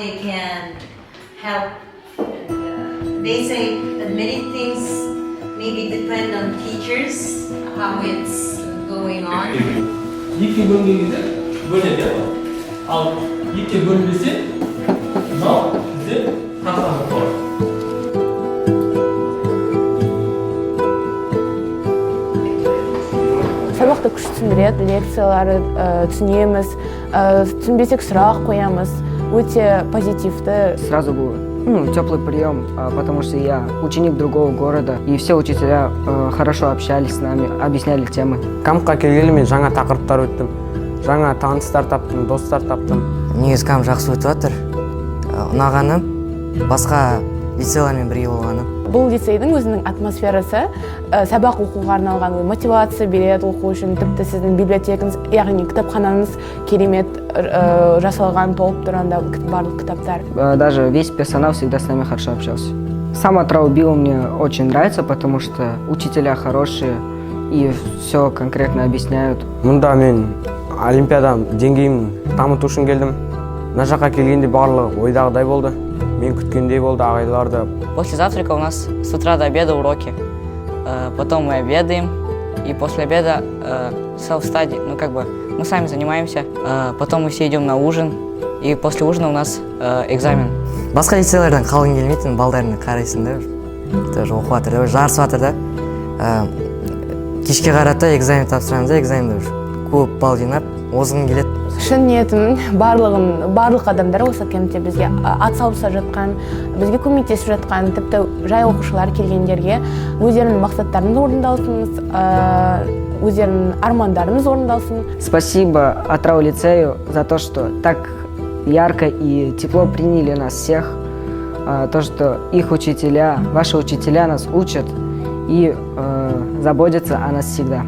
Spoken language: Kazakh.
they can help. They say that many things maybe depend on teachers, how it's going on. 이렇게 번개기는 뭐냐면, 이렇게 번개시, 이제 항상 걸. Сабақты күш түсіндіреді, лекциялары түсінеміз, түсінбесек сұрақ қоямыз, өте позитивті. Сразу был теплый прием, потому что я ученик другого города, и все учителя хорошо общались с нами, объясняли темы. Кампқа келгелі мен жаңа тақырыптар өттім, жаңа таныстар таптым, достар таптым. Негізі камп жақсы өтіп жатыр. Ұнағаны басқа лицейлермен бірге болғаны. Бұл лицейдің өзінің атмосферасы сабақ оқуға арналған, мотивация береді оқу үшін, тіпті сіздің библиотекаңыз, яғни кітапханаңыз керемет жасалған, толып тұрғанда барлық кітаптар. Даже весь персонал всегда с нами хорошо общался. Сам Атырау БИУ мне очень нравится, потому что учителя хорошие и все конкретно объясняют. Мұнда мен олимпиада деңгейімін дамыту үшін келдім. Мына жаққа келгенде барлығы ойдағыдай болды. Мен күткендей болды ағайларды. После завтрака у нас с утра до обеда уроки. Потом мы обедаем. И после обеда self-study, мы сами занимаемся. Потом мы все идем на ужин. И после ужина у нас экзамен. Басқа лицейлерден қалғың келмейтін, балдарын қарайсың да, тоже оқып жатыр да, жарысып жатыр да. Кешке қарата экзамен тапсырамыз да, экзаменде көп балл жинап, озғың келеді. Шын ниетім барлық адамдар осы кемпте бізге атсалысып жатқан, бізге көмектесіп жатқан, тіпті жай оқушылар келгендерге өздерінің мақсаттарын орындалсын, өздерінің армандарымыз орындалсын. Спасибо Атырау лицею за то, что так ярко и тепло приняли нас всех, то, что их учителя, ваши учителя нас учат и заботятся о нас всегда.